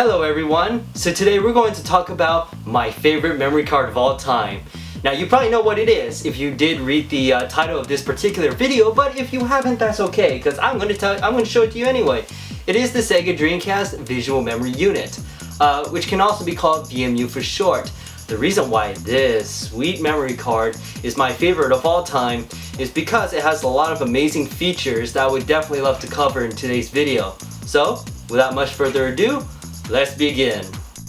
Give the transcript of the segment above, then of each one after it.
Hello everyone! So today we're going to talk about my favorite memory card of all time. Now you probably know what it is if you did read the title of this particular video, but if you haven't, that's okay, because I'm going to show it to you anyway. It is the Sega Dreamcast Visual Memory Unit, which can also be called VMU for short. The reason why this sweet memory card is my favorite of all time is because it has a lot of amazing features that I would definitely love to cover in today's video. So, without much further ado, let's begin.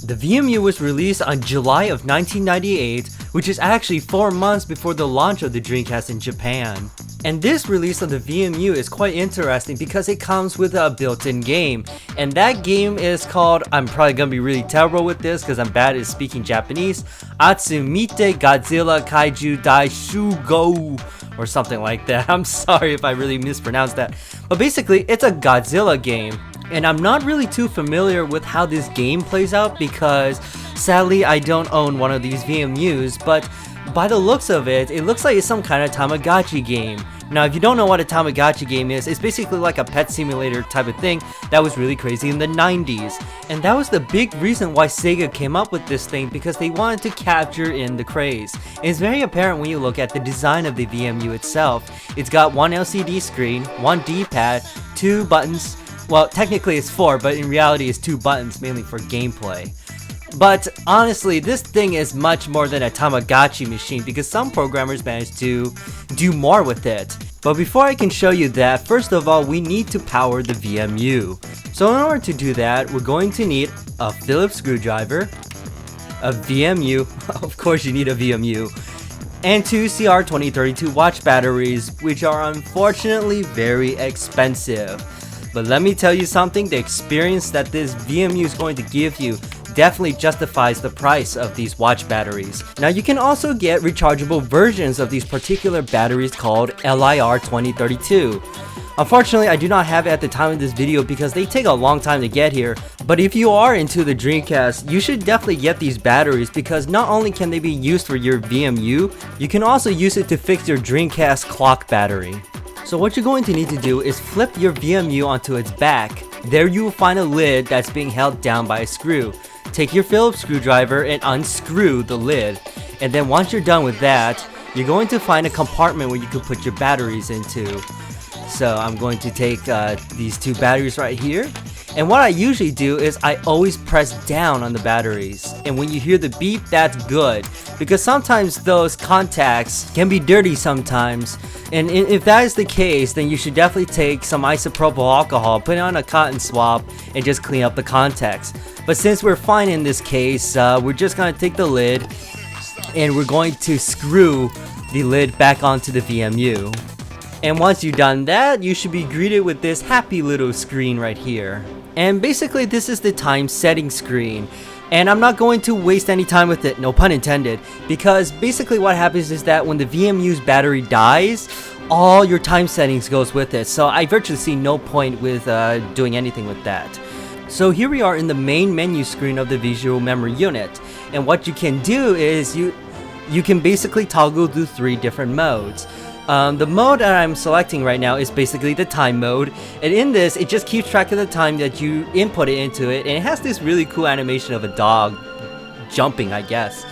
The VMU was released on July of 1998, which is actually 4 months before the launch of the Dreamcast in Japan. And this release of the VMU is quite interesting because it comes with a built-in game. And that game is called, I'm probably gonna be really terrible with this because I'm bad at speaking Japanese, Atsumite Godzilla Kaiju Daishugo, or something like that. I'm sorry if I really mispronounced that. But basically, it's a Godzilla game. And I'm not really too familiar with how this game plays out because sadly I don't own one of these VMUs, but by the looks of it, it looks like it's some kind of Tamagotchi game. Now if you don't know what a Tamagotchi game is, it's basically like a pet simulator type of thing that was really crazy in the 90s. And that was the big reason why Sega came up with this thing, because they wanted to capture in the craze. And it's very apparent when you look at the design of the VMU itself. It's got one LCD screen, one D-pad, 2 buttons. Well, technically it's 4, but in reality it's 2 buttons, mainly for gameplay. But honestly, this thing is much more than a Tamagotchi machine because some programmers managed to do more with it. But before I can show you that, first of all, we need to power the VMU. So in order to do that, we're going to need a Phillips screwdriver, a VMU, of course you need a VMU, and 2 CR2032 watch batteries, which are unfortunately very expensive. But let me tell you something, the experience that this VMU is going to give you definitely justifies the price of these watch batteries. Now you can also get rechargeable versions of these particular batteries called LIR2032. Unfortunately, I do not have it at the time of this video because they take a long time to get here. But if you are into the Dreamcast, you should definitely get these batteries because not only can they be used for your VMU, you can also use it to fix your Dreamcast clock battery. So what you're going to need to do is flip your VMU onto its back. There you will find a lid that's being held down by a screw. Take your Phillips screwdriver and unscrew the lid. And then once you're done with that, you're going to find a compartment where you can put your batteries into. So I'm going to take these 2 batteries right here. And what I usually do is I always press down on the batteries. And when you hear the beep, that's good. Because sometimes those contacts can be dirty sometimes. And if that is the case, then you should definitely take some isopropyl alcohol, put it on a cotton swab, and just clean up the contacts. But since we're fine in this case, we're just going to take the lid and we're going to screw the lid back onto the VMU. And once you've done that, you should be greeted with this happy little screen right here. And basically this is the time setting screen. And I'm not going to waste any time with it, no pun intended, because basically what happens is that when the VMU's battery dies, all your time settings goes with it. So I virtually see no point with doing anything with that. So here we are in the main menu screen of the visual memory unit. And what you can do is you can basically toggle through 3 different modes. The mode that I'm selecting right now is basically the time mode, and in this it just keeps track of the time that you input it into it, and it has this really cool animation of a dog jumping, I guess.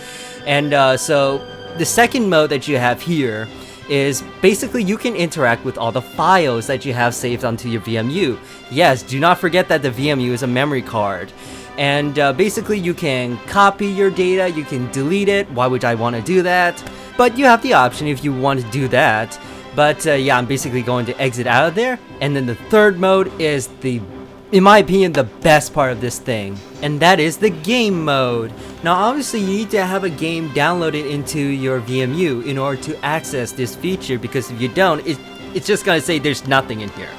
And so the second mode that you have here is basically you can interact with all the files that you have saved onto your VMU. Yes, do not forget that the VMU is a memory card. And basically you can copy your data, you can delete it. Why would I want to do that? But you have the option if you want to do that. But yeah, I'm basically going to exit out of there. And then the third mode is in my opinion, the best part of this thing. And that is the game mode. Now obviously you need to have a game downloaded into your VMU in order to access this feature, because if you don't, it's just going to say there's nothing in here.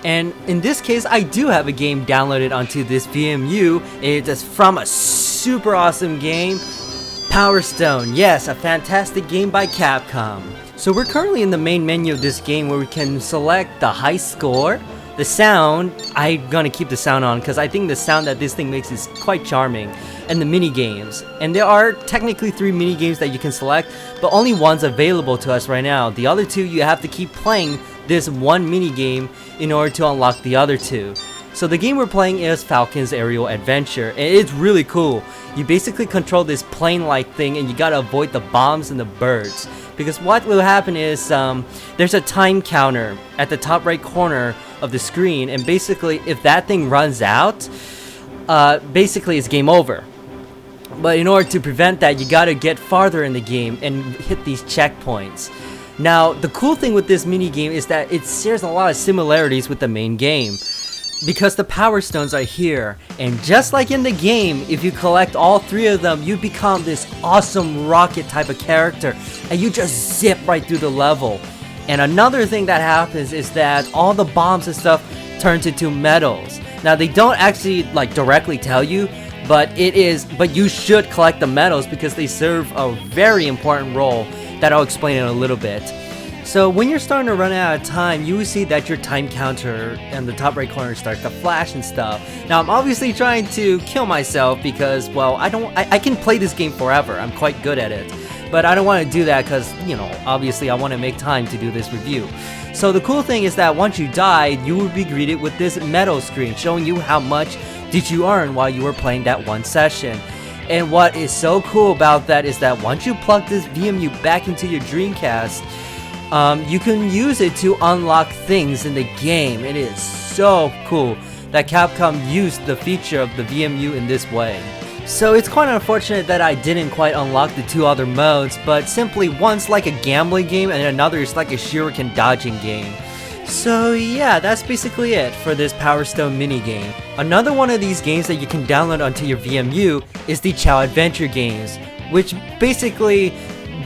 And in this case, I do have a game downloaded onto this VMU. It is from a super awesome game, Power Stone. Yes, a fantastic game by Capcom. So we're currently in the main menu of this game where we can select the high score, the sound. I'm gonna keep the sound on because I think the sound that this thing makes is quite charming, and the mini games. And there are technically 3 mini games that you can select, but only one's available to us right now. The other 2 you have to keep playing this one mini game in order to unlock the other 2. So the game we're playing is Falcons Aerial Adventure, and it's really cool. You basically control this plane-like thing and you gotta avoid the bombs and the birds. Because what will happen is, there's a time counter at the top right corner of the screen, and basically if that thing runs out, basically it's game over. But in order to prevent that, you gotta get farther in the game and hit these checkpoints. Now, the cool thing with this mini game is that it shares a lot of similarities with the main game, because the power stones are here, and just like in the game, if you collect all 3 of them, you become this awesome rocket type of character, and you just zip right through the level. And another thing that happens is that all the bombs and stuff turns into medals. Now, they don't actually like directly tell you, but you should collect the medals because they serve a very important role that I'll explain in a little bit. So when you're starting to run out of time, you will see that your time counter in the top right corner starts to flash and stuff. Now, I'm obviously trying to kill myself because, well, I can play this game forever. I'm quite good at it. But I don't want to do that because, you know, obviously I want to make time to do this review. So the cool thing is that once you die, you will be greeted with this medal screen showing you how much did you earn while you were playing that one session. And what is so cool about that is that once you plug this VMU back into your Dreamcast, you can use it to unlock things in the game. It is so cool that Capcom used the feature of the VMU in this way. So it's quite unfortunate that I didn't quite unlock the 2 other modes, but simply one's like a gambling game and another is like a shuriken dodging game. So yeah, that's basically it for this Power Stone minigame. Another one of these games that you can download onto your VMU is the Chao Adventure games, which basically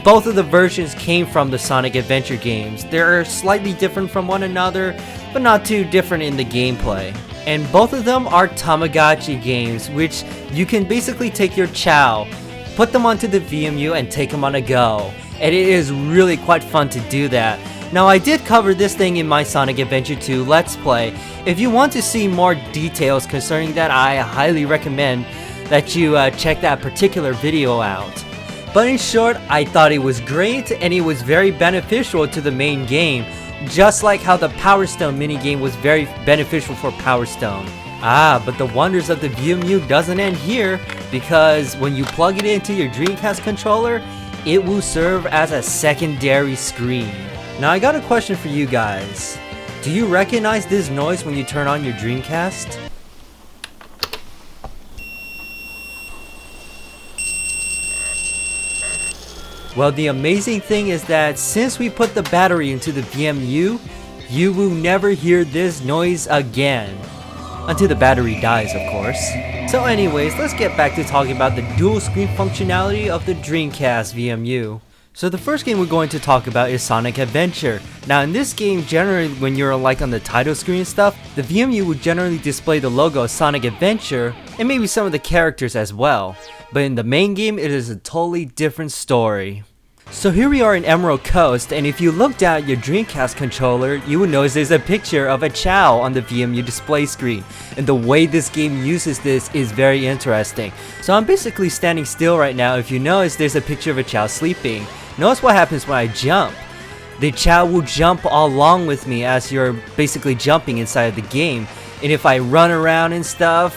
both of the versions came from the Sonic Adventure games. They're slightly different from one another, but not too different in the gameplay. And both of them are Tamagotchi games, which you can basically take your Chao, put them onto the VMU and take them on a go. And it is really quite fun to do that. Now, I did cover this thing in my Sonic Adventure 2 Let's Play. If you want to see more details concerning that, I highly recommend that you check that particular video out. But in short, I thought it was great and it was very beneficial to the main game, just like how the Power Stone minigame was very beneficial for Power Stone. But the wonders of the VMU doesn't end here, because when you plug it into your Dreamcast controller, it will serve as a secondary screen. Now, I got a question for you guys. Do you recognize this noise when you turn on your Dreamcast? Well, the amazing thing is that since we put the battery into the VMU, you will never hear this noise again. Until the battery dies, of course. So anyways, let's get back to talking about the dual screen functionality of the Dreamcast VMU. So the first game we're going to talk about is Sonic Adventure. Now in this game, generally when you're like on the title screen and stuff, the VMU would generally display the logo of Sonic Adventure and maybe some of the characters as well. But in the main game, it is a totally different story. So here we are in Emerald Coast, and if you look down at your Dreamcast controller, you will notice there's a picture of a Chao on the VMU display screen. And the way this game uses this is very interesting. So I'm basically standing still right now. If you notice, there's a picture of a Chao sleeping. Notice what happens when I jump. The Chao will jump along with me as you're basically jumping inside of the game. And if I run around and stuff,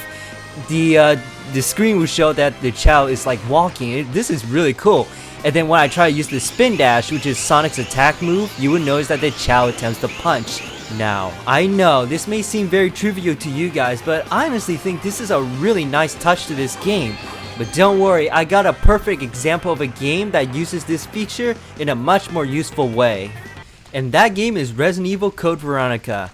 the screen will show that the Chao is like walking. This is really cool. And then when I try to use the spin dash, which is Sonic's attack move, you will notice that the Chao attempts to punch. Now, I know this may seem very trivial to you guys, but I honestly think this is a really nice touch to this game. But don't worry, I got a perfect example of a game that uses this feature in a much more useful way. And that game is Resident Evil Code Veronica.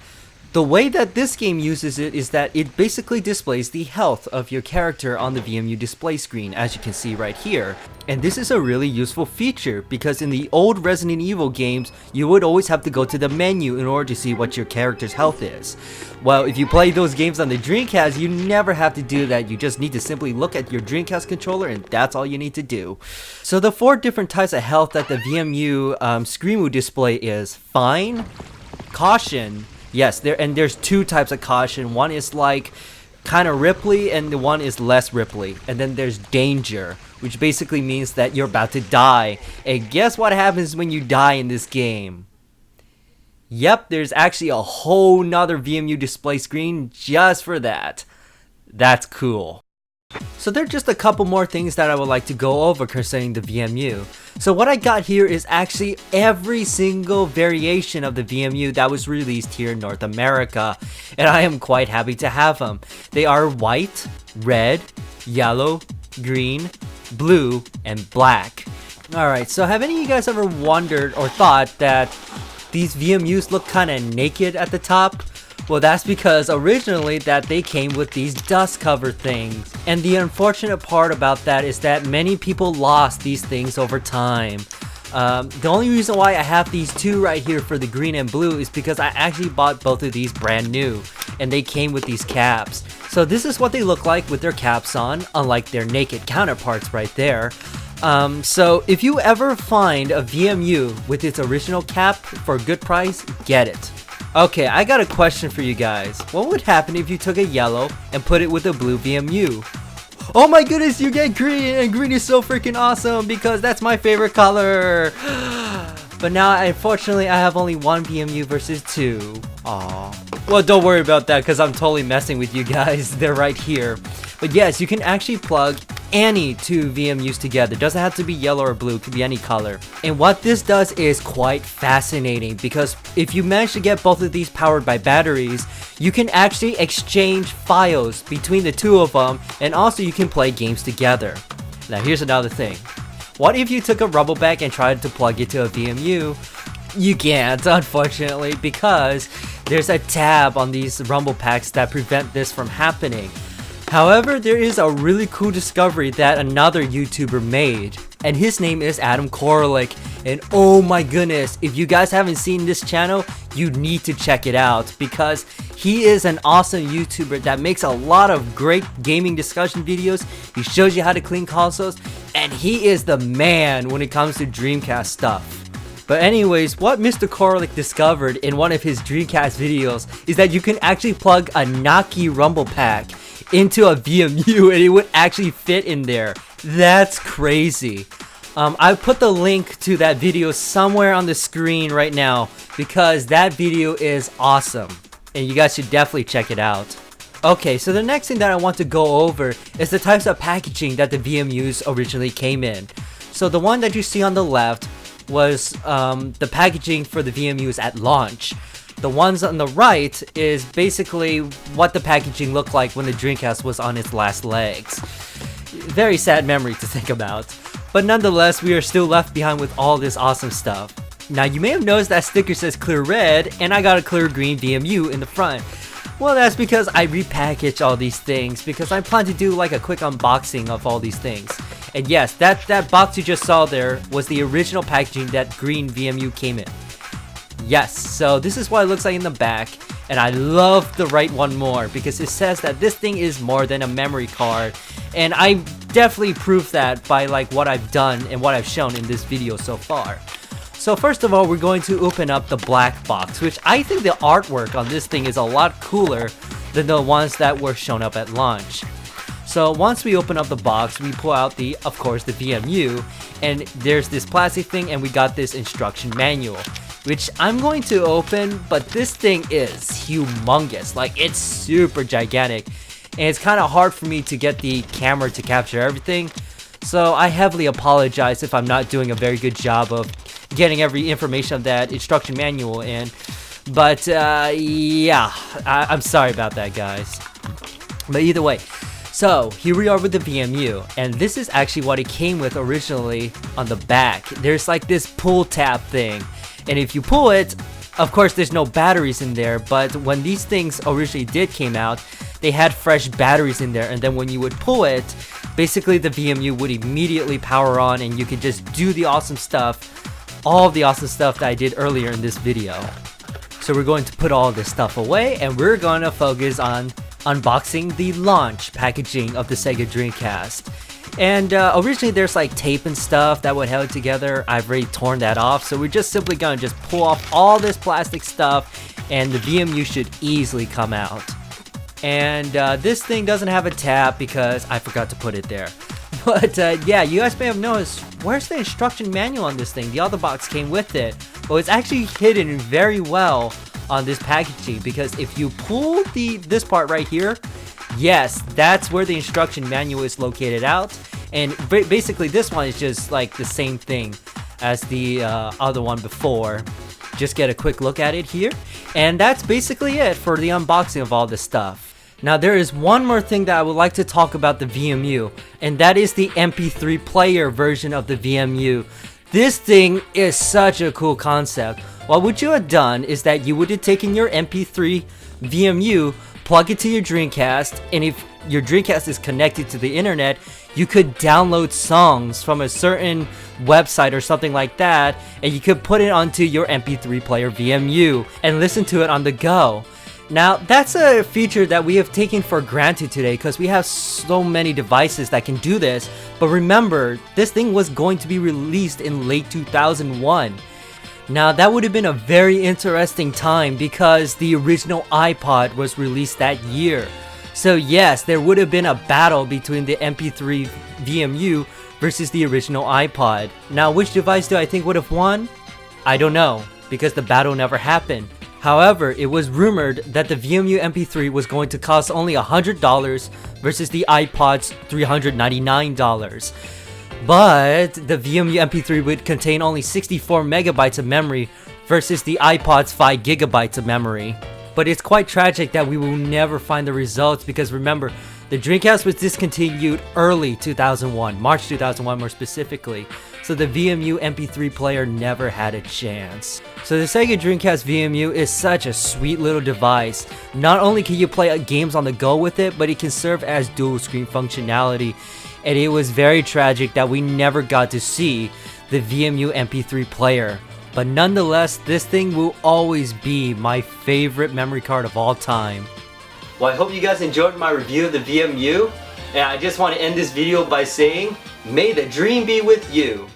The way that this game uses it is that it basically displays the health of your character on the VMU display screen, as you can see right here. And this is a really useful feature because in the old Resident Evil games, you would always have to go to the menu in order to see what your character's health is. Well, if you play those games on the Dreamcast, you never have to do that. You just need to simply look at your Dreamcast controller and that's all you need to do. So the 4 different types of health that the VMU screen will display is Fine, Caution. Yes, there's 2 types of caution. One is like kind of Ripley and the one is less Ripley. And then there's Danger, which basically means that you're about to die. And guess what happens when you die in this game? Yep, there's actually a whole nother VMU display screen just for that. That's cool. So there are just a couple more things that I would like to go over concerning the VMU. So what I got here is actually every single variation of the VMU that was released here in North America, and I am quite happy to have them. They are white, red, yellow, green, blue, and black. Alright, so have any of you guys ever wondered or thought that these VMUs look kinda naked at the top? Well, that's because originally that they came with these dust cover things. And the unfortunate part about that is that many people lost these things over time. The only reason why I have these two right here for the green and blue is because I actually bought both of these brand new. And they came with these caps. So this is what they look like with their caps on, unlike their naked counterparts right there. So if you ever find a VMU with its original cap for a good price, get it. Okay, I got a question for you guys. What would happen if you took a yellow and put it with a blue VMU? Oh my goodness, you get green, and green is so freaking awesome because that's my favorite color. But now, unfortunately, I have only one VMU versus two. Aww. Well, don't worry about that because I'm totally messing with you guys. They're right here. But yes, you can actually plug any two VMUs together. It doesn't have to be yellow or blue, it could be any color. And what this does is quite fascinating because if you manage to get both of these powered by batteries, you can actually exchange files between the two of them, and also you can play games together. Now here's another thing. What if you took a Rumble Pack and tried to plug it to a VMU? You can't, unfortunately, because there's a tab on these Rumble Packs that prevent this from happening. However, there is a really cool discovery that another YouTuber made, and his name is Adam Koralik, and oh my goodness, if you guys haven't seen this channel, you need to check it out because he is an awesome YouTuber that makes a lot of great gaming discussion videos. He shows you how to clean consoles, and he is the man when it comes to Dreamcast stuff. But anyways, what Mr. Koralik discovered in one of his Dreamcast videos is that you can actually plug a Naki Rumble Pack into a VMU and it would actually fit in there. That's crazy. I put the link to that video somewhere on the screen right now because that video is awesome and you guys should definitely check it out. Okay, so the next thing that I want to go over is the types of packaging that the VMUs originally came in. So the one that you see on the left was the packaging for the VMUs at launch. The ones on the right is basically what the packaging looked like when the Dreamcast was on its last legs. Very sad memory to think about. But nonetheless, we are still left behind with all this awesome stuff. Now you may have noticed that sticker says clear red and I got a clear green VMU in the front. Well, that's because I repackaged all these things because I plan to do like a quick unboxing of all these things. And yes, that box you just saw there was the original packaging that green VMU came in. Yes, so this is what it looks like in the back, and I love the right one more because it says that this thing is more than a memory card, and I definitely proved that by like what I've done and what I've shown in this video so far. So first of all, we're going to open up the black box, which I think the artwork on this thing is a lot cooler than the ones that were shown up at launch. So once we open up the box, we pull out of course, the VMU, and there's this plastic thing, and we got this instruction manual, which I'm going to open, but this thing is humongous. Like, it's super gigantic, and it's kind of hard for me to get the camera to capture everything, so I heavily apologize if I'm not doing a very good job of getting every information of that instruction manual in, but yeah, I'm sorry about that, guys. But either way, so here we are with the VMU, and this is actually what it came with originally on the back. There's like this pull tab thing, and if you pull it, of course there's no batteries in there, but when these things originally came out, they had fresh batteries in there, and then when you would pull it, basically the VMU would immediately power on and you could just do the awesome stuff, all of the awesome stuff that I did earlier in this video. So we're going to put all this stuff away and we're going to focus on unboxing the launch packaging of the Sega Dreamcast. And originally there's like tape and stuff that would hold it together. I've already torn that off, so we're just simply gonna just pull off all this plastic stuff and the VMU should easily come out. And this thing doesn't have a tab because I forgot to put it there. But yeah, you guys may have noticed, where's the instruction manual on this thing? The other box came with it, Well, it's actually hidden very well on this packaging, because if you pull this part right here, yes, that's where the instruction manual is located out. And basically this one is just like the same thing as the other one before. Just get a quick look at it here, and that's basically it for the unboxing of all this stuff. Now there is one more thing that I would like to talk about the VMU, and that is the MP3 Player version of the VMU. This thing is such a cool concept. What would you have done is that you would have taken your MP3 VMU, plug it to your Dreamcast, and if your Dreamcast is connected to the internet, you could download songs from a certain website or something like that, and you could put it onto your MP3 Player VMU and listen to it on the go. Now that's a feature that we have taken for granted today because we have so many devices that can do this, but remember, this thing was going to be released in late 2001. Now that would have been a very interesting time because the original iPod was released that year. So yes, there would have been a battle between the MP3 VMU versus the original iPod. Now which device do I think would have won? I don't know, because the battle never happened. However, it was rumored that the VMU MP3 was going to cost only $100 versus the iPod's $399. But the VMU MP3 would contain only 64 megabytes of memory versus the iPod's 5 gigabytes of memory. But it's quite tragic that we will never find the results, because remember, the Dreamcast was discontinued early 2001, March 2001 more specifically, so the VMU MP3 player never had a chance. So the Sega Dreamcast VMU is such a sweet little device. Not only can you play games on the go with it, but it can serve as dual screen functionality. And it was very tragic that we never got to see the VMU MP3 player. But nonetheless, this thing will always be my favorite memory card of all time. Well, I hope you guys enjoyed my review of the VMU, and I just want to end this video by saying, may the dream be with you.